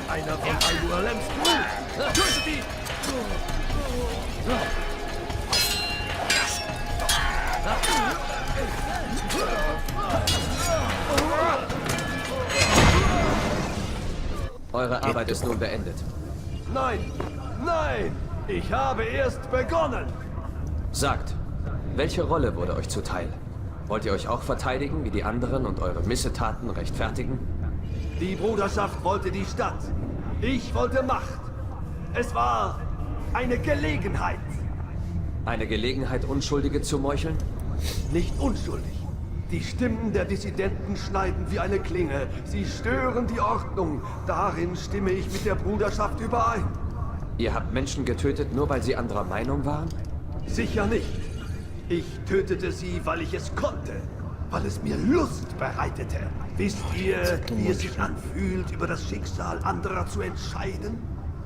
Einer von Al-Mualems Blut! Tötet ihn! Eure Arbeit ist nun beendet. Nein! Nein! Ich habe erst begonnen! Sagt, welche Rolle wurde euch zuteil? Wollt ihr euch auch verteidigen wie die anderen und eure Missetaten rechtfertigen? Die Bruderschaft wollte die Stadt. Ich wollte Macht. Es war eine Gelegenheit. Eine Gelegenheit, Unschuldige zu meucheln? Nicht unschuldig. Die Stimmen der Dissidenten schneiden wie eine Klinge. Sie stören die Ordnung. Darin stimme ich mit der Bruderschaft überein. Ihr habt Menschen getötet, nur weil sie anderer Meinung waren? Sicher nicht. Ich tötete sie, weil ich es konnte. Weil es mir Lust bereitete. Wisst ihr, wie es sich anfühlt, über das Schicksal anderer zu entscheiden?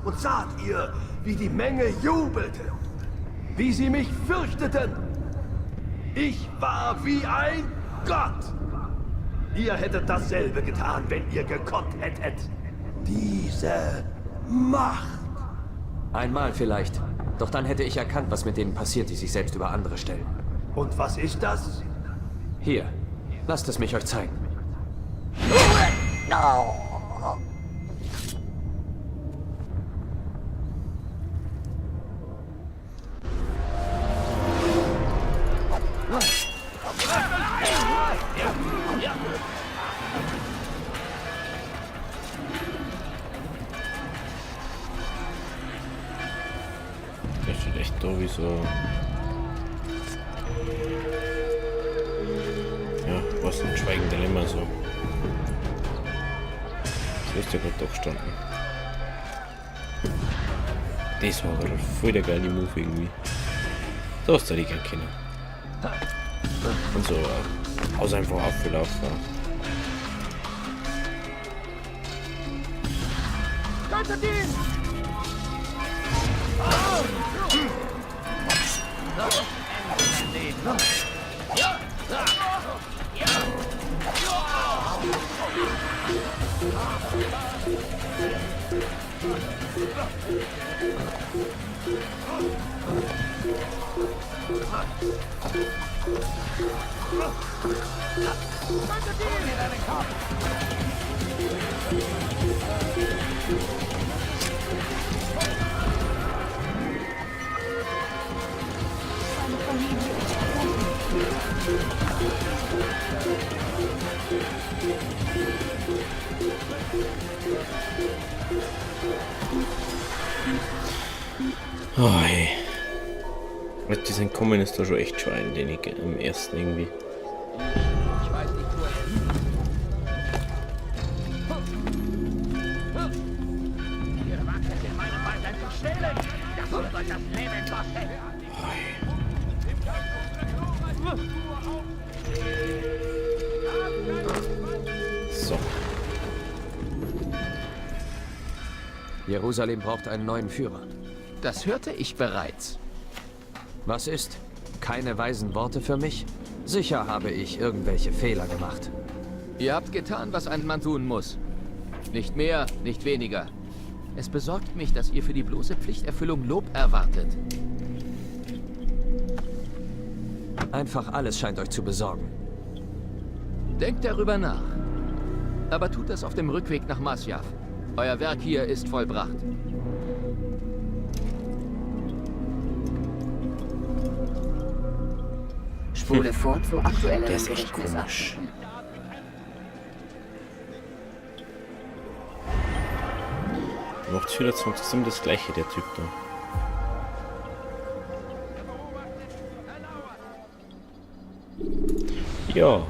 Und saht ihr, wie die Menge jubelte? Wie sie mich fürchteten? Ich war wie ein Gott! Ihr hättet dasselbe getan, wenn ihr gekonnt hättet. Diese Macht! Einmal vielleicht. Doch dann hätte ich erkannt, was mit denen passiert, die sich selbst über andere stellen. Und was ist das? Hier, lasst es mich euch zeigen. Der steht echt da wie so. Ja, was ein schweigender Lämmer so. So ist der gerade doch gestanden. Das war gerade voll der geile Move irgendwie. So hast du die gerne kennen. Und so aus einfach aufgelaufen. Oh, hey. Mit diesem Kommen ist da schon echt Schwein, den ich am ersten irgendwie. Ich weiß nicht, wo er ist. Ihr wagt in meinem Wald zu stehlen. Das wird euch das Leben kosten. So. Jerusalem braucht einen neuen Führer. Das hörte ich bereits. Was ist? Keine weisen Worte für mich? Sicher habe ich irgendwelche Fehler gemacht. Ihr habt getan, was ein Mann tun muss. Nicht mehr, nicht weniger. Es besorgt mich, dass ihr für die bloße Pflichterfüllung Lob erwartet. Einfach alles scheint euch zu besorgen. Denkt darüber nach. Aber tut das auf dem Rückweg nach Masyaf. Euer Werk hier ist vollbracht. Spule vor zu aktuellen Der ist echt Gerichtsakten. komisch. Macht 24 das gleiche, der Typ da. Ja.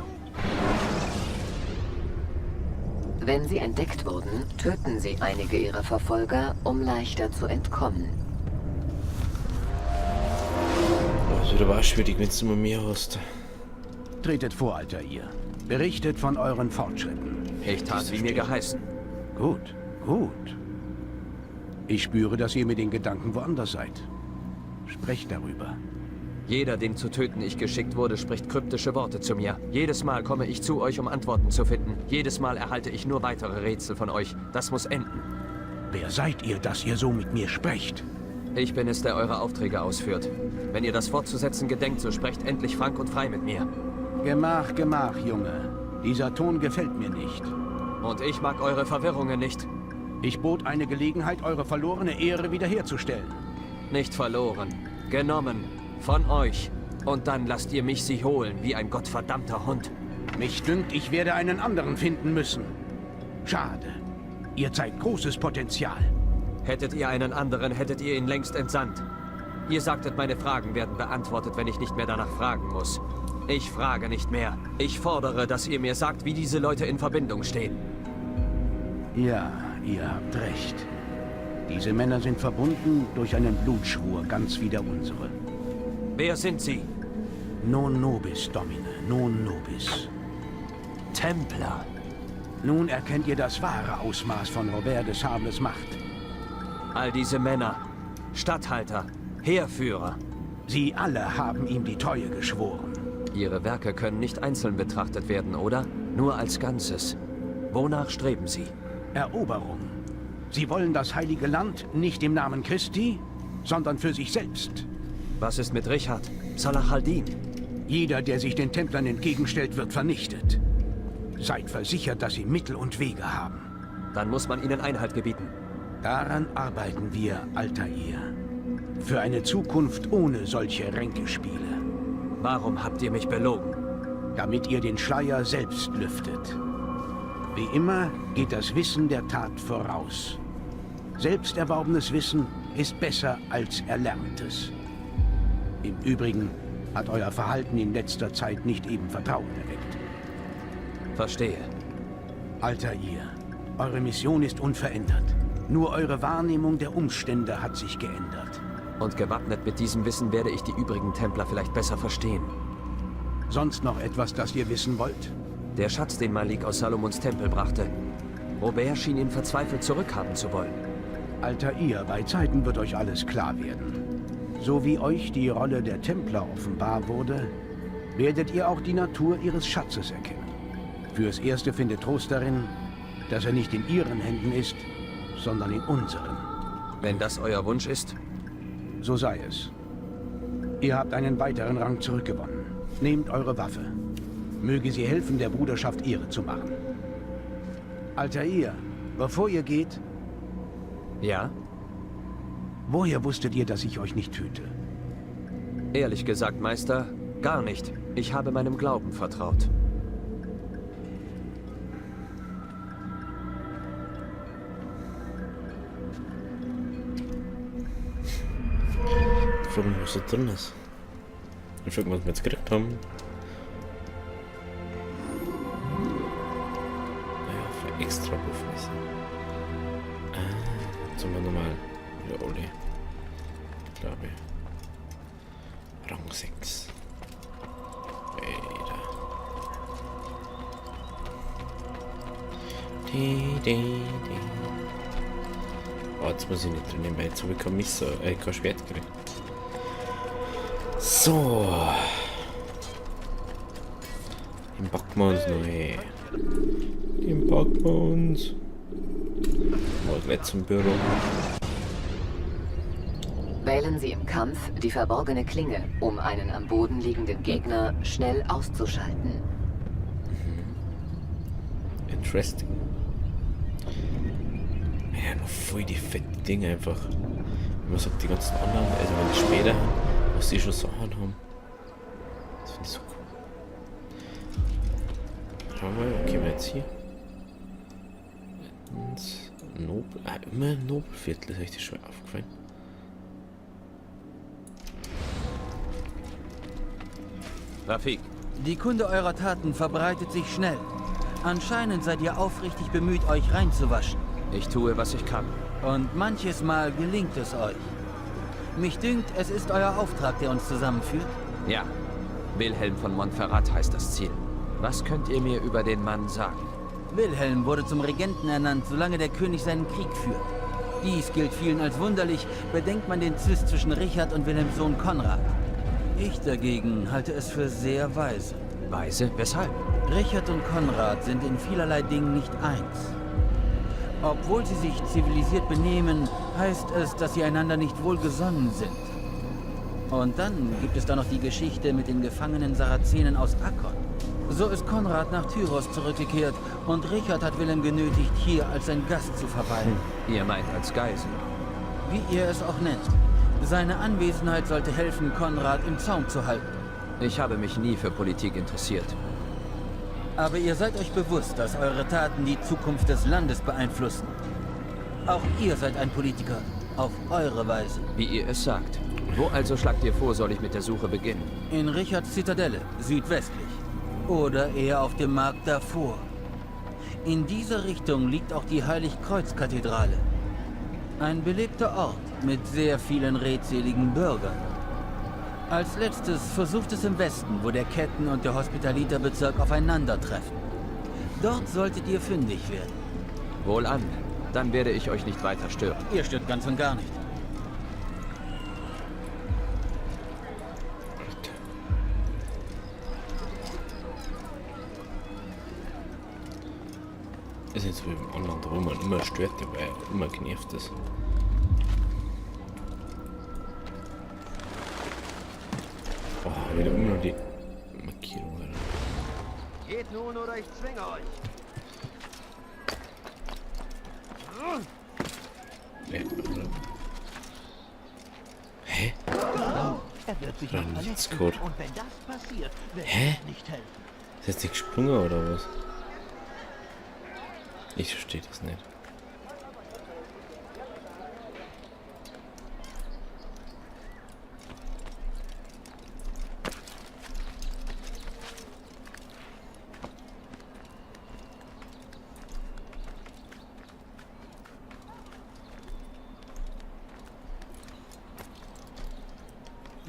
Wenn sie entdeckt wurden, töten sie einige ihrer Verfolger, um leichter zu entkommen. Das wird aber auch schwierig, wenn du immer mehr hast. Tretet vor, Altair. Berichtet von euren Fortschritten. Ich tat, wie mir geheißen. Gut, gut. Ich spüre, dass ihr mit den Gedanken woanders seid. Sprecht darüber. Jeder, dem zu töten ich geschickt wurde, spricht kryptische Worte zu mir. Jedes Mal komme ich zu euch, um Antworten zu finden. Jedes Mal erhalte ich nur weitere Rätsel von euch. Das muss enden. Wer seid ihr, dass ihr so mit mir sprecht? Ich bin es, der eure Aufträge ausführt. Wenn ihr das fortzusetzen gedenkt, so sprecht endlich frank und frei mit mir. Gemach, Gemach, Junge. Dieser Ton gefällt mir nicht. Und ich mag eure Verwirrungen nicht. Ich bot eine Gelegenheit, eure verlorene Ehre wiederherzustellen. Nicht verloren. Genommen. Von euch. Und dann lasst ihr mich sie holen, wie ein gottverdammter Hund. Mich dünkt, ich werde einen anderen finden müssen. Schade. Ihr zeigt großes Potenzial. Hättet ihr einen anderen, hättet ihr ihn längst entsandt. Ihr sagtet, meine Fragen werden beantwortet, wenn ich nicht mehr danach fragen muss. Ich frage nicht mehr. Ich fordere, dass ihr mir sagt, wie diese Leute in Verbindung stehen. Ja, ihr habt recht. Diese Männer sind verbunden durch einen Blutschwur, ganz wie der unsere. Wer sind sie? Non nobis, Domine, non nobis. Templer. Nun erkennt ihr das wahre Ausmaß von Robert de Sables Macht. All diese Männer. Statthalter. Heerführer. Sie alle haben ihm die Treue geschworen. Ihre Werke können nicht einzeln betrachtet werden, oder? Nur als Ganzes. Wonach streben sie? Eroberung. Sie wollen das heilige Land nicht im Namen Christi, sondern für sich selbst. Was ist mit Richard? Salah al-Din? Jeder, der sich den Templern entgegenstellt, wird vernichtet. Seid versichert, dass sie Mittel und Wege haben. Dann muss man ihnen Einhalt gebieten. Daran arbeiten wir, Altair. Für eine Zukunft ohne solche Ränkespiele. Warum habt ihr mich belogen? Damit ihr den Schleier selbst lüftet. Wie immer geht das Wissen der Tat voraus. Selbst erworbenes Wissen ist besser als erlerntes. Im Übrigen hat euer Verhalten in letzter Zeit nicht eben Vertrauen erweckt. Verstehe. Altair, eure Mission ist unverändert. Nur eure Wahrnehmung der Umstände hat sich geändert. Und gewappnet mit diesem Wissen werde ich die übrigen Templer vielleicht besser verstehen. Sonst noch etwas, das ihr wissen wollt? Der Schatz, den Malik aus Salomons Tempel brachte. Robert schien ihn verzweifelt zurückhaben zu wollen. Altair, bei Zeiten wird euch alles klar werden. So wie euch die Rolle der Templer offenbar wurde, werdet ihr auch die Natur ihres Schatzes erkennen. Fürs Erste findet Trost darin, dass er nicht in ihren Händen ist, sondern in unseren. Wenn das euer Wunsch ist? So sei es. Ihr habt einen weiteren Rang zurückgewonnen. Nehmt eure Waffe. Möge sie helfen, der Bruderschaft Ehre zu machen. Altair, bevor ihr geht, Ja? woher wusstet ihr, dass ich euch nicht töte? Ehrlich gesagt, Meister, gar nicht. Ich habe meinem Glauben vertraut. Ich frage mich, was da drin ist. Ich frage mich, was wir jetzt gekriegt haben. Naja, für extra Buffnisse. Jetzt haben wir nochmal wieder alle. Glaube ich. Rang 6. Weiter. Oh, jetzt muss ich nicht drin nehmen, weil jetzt habe ich kein Schwert gekriegt. So. Den packen wir uns noch her. Den packen wir uns. Mal gleich zum Büro. Wählen Sie im Kampf die verborgene Klinge, um einen am Boden liegenden Gegner schnell auszuschalten. Interesting. Ja, noch voll die fetten Dinge einfach. Wenn man sagt, die ganzen anderen, also wenn die später haben, was die schon Sachen haben. Das finde ich so cool. Schauen wir mal, okay, wir jetzt hier. Nobel, immer Nobelviertel, ist euch das schon aufgefallen? Rafik, Die Kunde eurer Taten verbreitet sich schnell. Anscheinend seid ihr aufrichtig bemüht, euch reinzuwaschen. Ich tue, was ich kann. Und manches Mal gelingt es euch. Mich dünkt, es ist euer Auftrag, der uns zusammenführt. Ja, Wilhelm von Montferrat heißt das Ziel. Was könnt ihr mir über den Mann sagen? Wilhelm wurde zum Regenten ernannt, solange der König seinen Krieg führt. Dies gilt vielen als wunderlich, bedenkt man den Zwist zwischen Richard und Wilhelms Sohn Konrad. Ich dagegen halte es für sehr weise. Weise? Weshalb? Richard und Konrad sind in vielerlei Dingen nicht eins. Obwohl sie sich zivilisiert benehmen, heißt es, dass sie einander nicht wohlgesonnen sind. Und dann gibt es da noch die Geschichte mit den gefangenen Sarazenen aus Akkon. So ist Konrad nach Tyros zurückgekehrt und Richard hat Wilhelm genötigt, hier als sein Gast zu verweilen. Ihr meint als Geisel? Wie ihr es auch nennt. Seine Anwesenheit sollte helfen, Konrad im Zaum zu halten. Ich habe mich nie für Politik interessiert. Aber ihr seid euch bewusst, dass eure Taten die Zukunft des Landes beeinflussen. Auch ihr seid ein Politiker, auf eure Weise. Wie ihr es sagt. Wo also schlagt ihr vor, soll ich mit der Suche beginnen? In Richards Zitadelle, südwestlich. Oder eher auf dem Markt davor. In dieser Richtung liegt auch die Heiligkreuz-Kathedrale. Ein belebter Ort mit sehr vielen redseligen Bürgern. Als letztes versucht es im Westen, wo der Ketten- und der Hospitaliterbezirk aufeinandertreffen. Dort solltet ihr fündig werden. Wohlan. Dann werde ich euch nicht weiter stören. Ihr stört ganz und gar nicht. Ist jetzt wie beim anderen drum und immer stört, weil er immer genervt ist. Oh, wieder immer die Markierung. Geht nun oder ich zwinge euch. Hä? Er wird sich Oder noch ein verletzen. Netzcode. Und wenn das passiert, wird Hä? es nicht helfen. Ist jetzt nicht gesprungen oder was? Ich verstehe das nicht.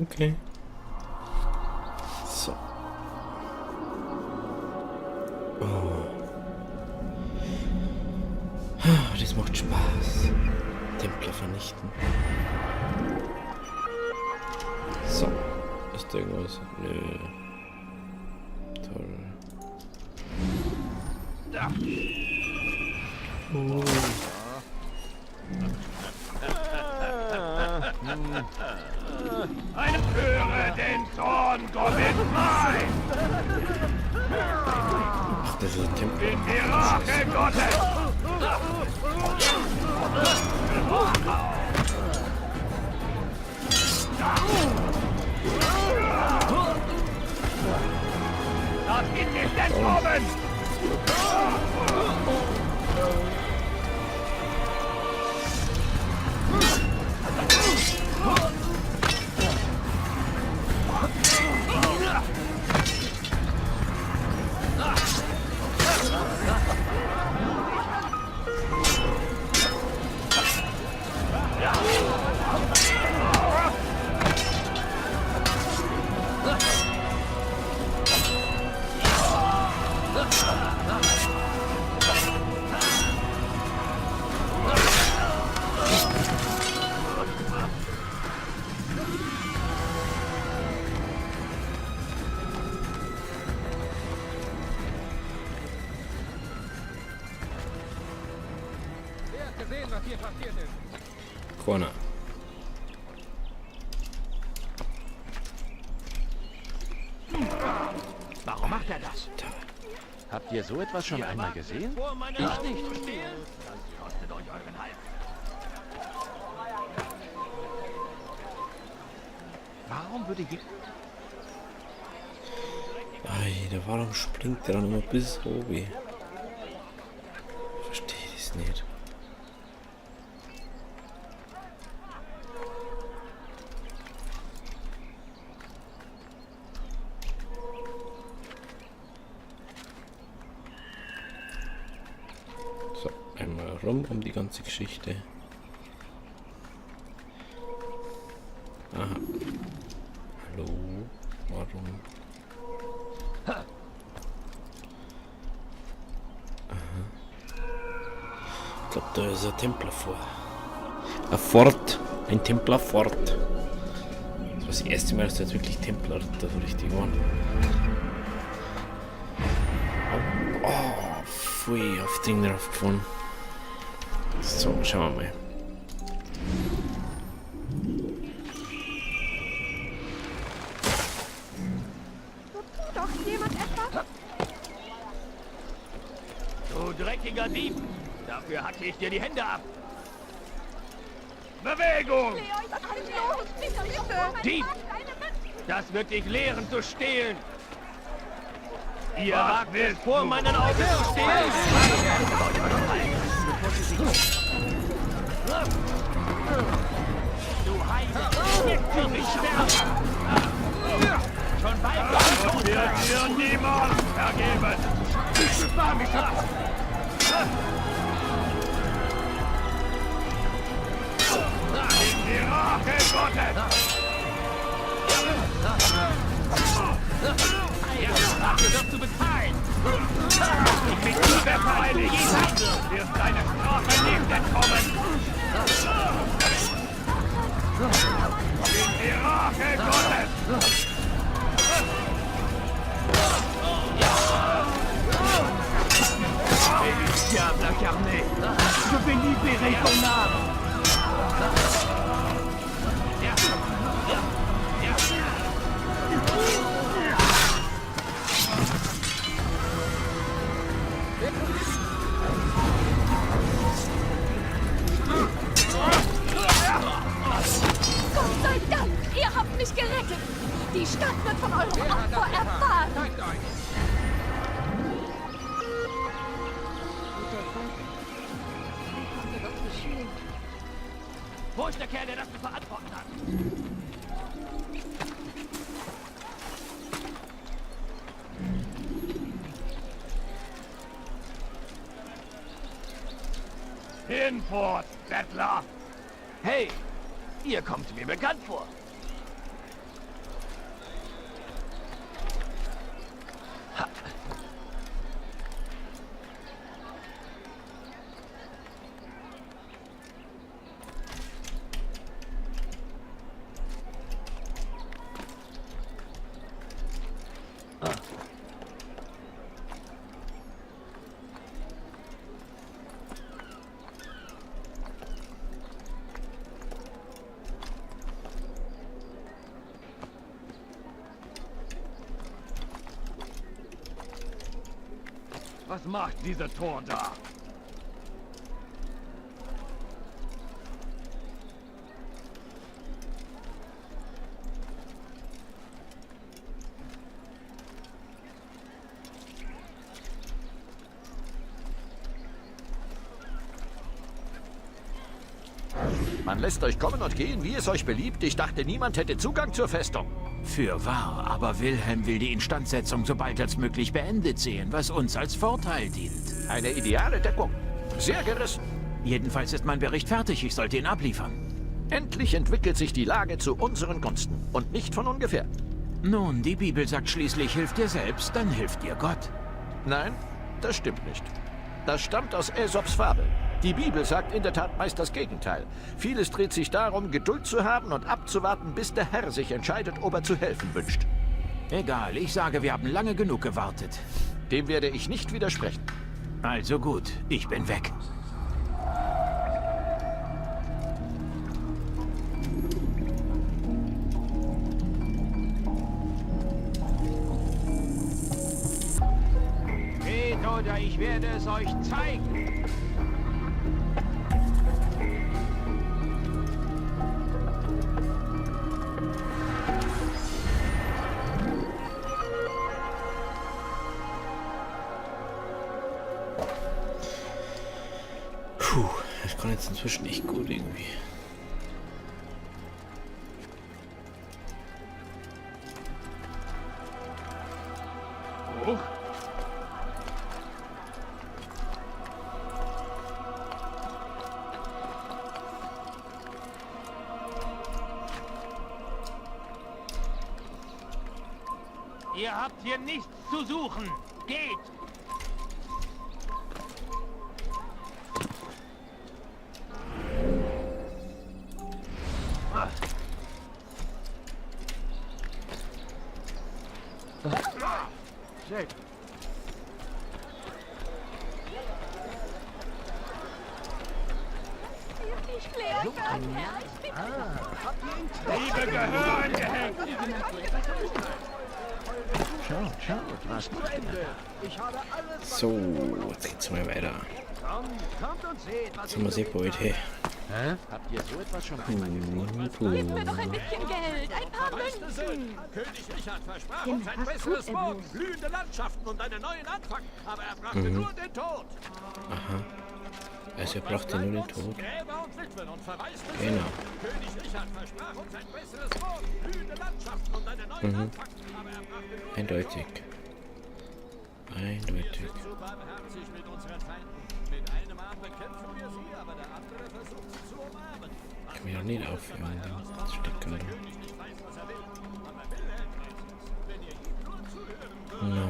Okay. So. Oh. Das macht Spaß. Templer vernichten. So. Ist da irgendwas? Nö. Toll. Oh. Höre den Zorn Gottes frei! Ach, das ist ein Templer. Die Rache Gottes! Lass ihn nicht entkommen! Corner. Warum macht er das? Habt ihr so etwas schon einmal gesehen? Ich nicht. Warum würde je... Alter, warum springt der dann immer bis oben? Verstehe das nicht. Warum um die ganze Geschichte? Aha. Hallo? Warum? Aha. Ich glaube, da ist ein Templer vor. Ein Fort. Ein Templerfort. Das war das erste Mal, dass da jetzt wirklich Templer da so richtig waren. Oh, pfui, auf Ding drauf gefahren. So, schauen wir mal. Doch jemand etwas? Du dreckiger Dieb! Dafür hacke ich dir die Hände ab! Bewegung! Leon, was ist los? Bitte! Dieb! Das wird dich lehren zu stehlen! Ihr wagt es, vor meinen Augen zu stehlen! Du Heide! Nicht für mich sterben! Schon bald wird dir niemand vergeben! Ich spare mich ab! Die Rache Gottes! Dafür wirst du bezahlen! Ich bin nie beteiligt! Du wirst deine Strafe nicht entkommen! Die Rache Gottes! Diable incarné! Je vais libérer ton âme! Gott sei Dank, ihr habt mich gerettet. Die Stadt wird von eurem Opfer erfahren. Wo ist der Kerl, der das zu verantworten hat? Hinfort, Bettler! Hey, ihr kommt mir bekannt vor. Ha. Was macht dieser Tor da? Man lässt euch kommen und gehen, wie es euch beliebt. Ich dachte, niemand hätte Zugang zur Festung. Fürwahr, aber Wilhelm will die Instandsetzung so bald als möglich beendet sehen, was uns als Vorteil dient. Eine ideale Deckung. Sehr gerissen. Jedenfalls ist mein Bericht fertig, ich sollte ihn abliefern. Endlich entwickelt sich die Lage zu unseren Gunsten. Und nicht von ungefähr. Nun, die Bibel sagt schließlich, hilf dir selbst, dann hilft dir Gott. Nein, das stimmt nicht. Das stammt aus Aesops Fabel. Die Bibel sagt in der Tat meist das Gegenteil. Vieles dreht sich darum, Geduld zu haben und abzuwarten, bis der Herr sich entscheidet, ob er zu helfen wünscht. Egal, ich sage, wir haben lange genug gewartet. Dem werde ich nicht widersprechen. Also gut, ich bin weg. Geht oder ich werde es euch zeigen. Puh, ich kann jetzt inzwischen echt gut irgendwie. Ihr habt hier nichts zu suchen. Geht! Ich kläre Gott, Herr. Ich bitte. Liebe Gehör angehängt! So, jetzt geht's mal weiter. Jetzt haben wir sie bald, hey. Habt ihr so etwas schon Gib mir doch ein bisschen Geld, ein paar Münzen. König Richard versprach uns ein besseres Morgen, blühende Landschaften und einen neuen Anfang, aber er brachte nur den Tod. Aha. Also er brachte nur den Tod. Gräber und Witwen und verwaiste Genau. König Richard versprach uns ein besseres Morgen, blühende Landschaften und einen neuen Anfang, aber er brachte nur Eindeutig. Eindeutig. so barmherzig mit unseren Feinden. Mit einem Arm bekämpfen wir sie, aber der andere versucht sie zu umarmen. Ich kann mich noch nicht aufhören, das Stecken da. König nicht weiß, was er will, aber Wilhelm weiß es, wenn ihr ihm nur zuhören würdet. No.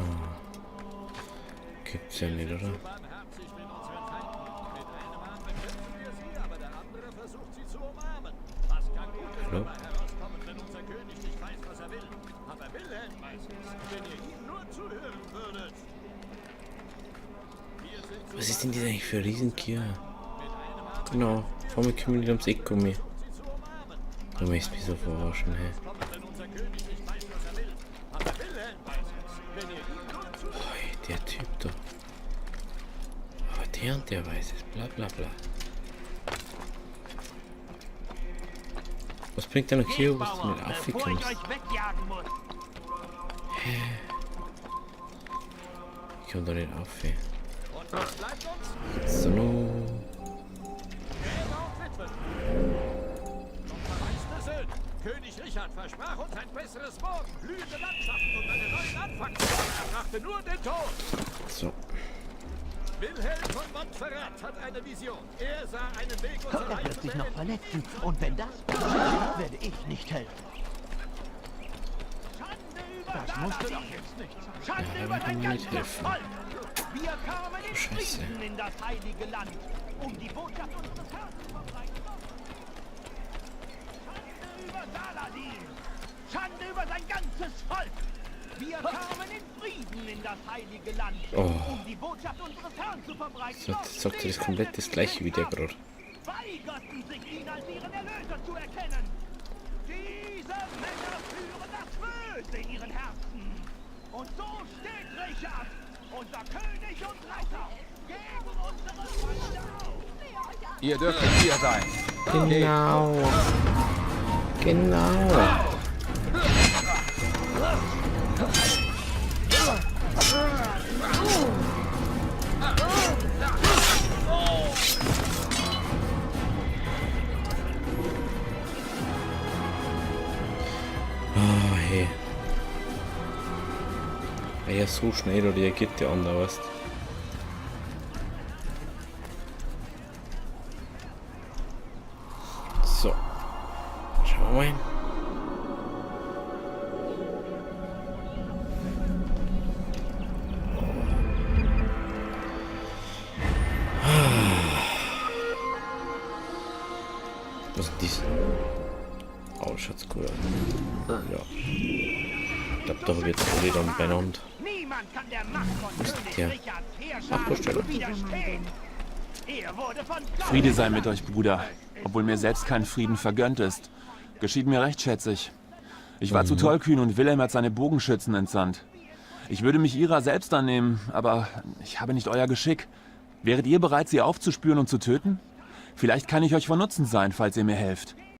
Gibt's ja nicht, oder? Barmherzig mit unseren Feinden. Mit einem Arm bekämpfen wir sie, aber der andere versucht sie zu umarmen. Was kann Gutes Hallo? dabei herauskommen, wenn unser König nicht weiß, was er will? Aber Wilhelm weiß es, wenn ihr ihm nur zuhören würdet. Was ist denn das eigentlich für ein Riesenkier? Genau, vor mir kümmern die ums Eck um mich. Du möchtest mich so verarschen, hey. Oh, der Typ da. Aber der und der weiß es, bla bla bla. Was bringt der noch hier, was du nicht Bevor ich aufkommst? euch wegjagen muss. Ich komm da nicht auf, ey. So, no. König Richard versprach uns ein besseres Morgen, blühende Landschaften und einen neuen Anfang. Er brachte nur den Tod. So. Wilhelm von Montferrat hat eine Vision. Er sah einen Weg, unser Er Reich wird zu sich noch beenden. verletzen. Und wenn das passiert, werde ich nicht helfen. Das musst du doch jetzt nicht sagen. Schande Ja, über wir dein können nicht ganzes helfen. Volk! Wir kamen in Scheiße. Frieden in das heilige Land, um die Botschaft unseres Herrn zu verbreiten. Schande über Saladin! Schande über sein ganzes Volk! Wir kamen in Frieden in das heilige Land, Oh. um die Botschaft unseres Herrn zu verbreiten. So, jetzt sagt er das komplett das gleiche wie der gerade. Weigerten sich, ihn als ihren Erlöser zu erkennen. Diese Männer führen das Böse in ihren Herzen. Und so steht Richard, unser König und Retter, gegen unsere Feinde auf. Ihr dürft nicht hier sein. Genau. Genau. Oh, hey. Ja, so schnell reagiert der andere, weißt du? So. Schauen wir mal. Was ist dies? Oh, schaut's gut aus. Ja. Ich glaube, da wird es wieder beieinander. Niemand kann der Macht von Was ist König der? Richards Nachbarsteller. Heerscharen widerstehen. Er wurde von Friede sei mit euch, Bruder. Obwohl mir selbst kein Frieden vergönnt ist. Geschieht mir recht, schätze ich. Ich war zu tollkühn und Wilhelm hat seine Bogenschützen entsandt. Ich würde mich ihrer selbst annehmen, aber ich habe nicht euer Geschick. Wäret ihr bereit, sie aufzuspüren und zu töten? Vielleicht kann ich euch von Nutzen sein, falls ihr mir helft.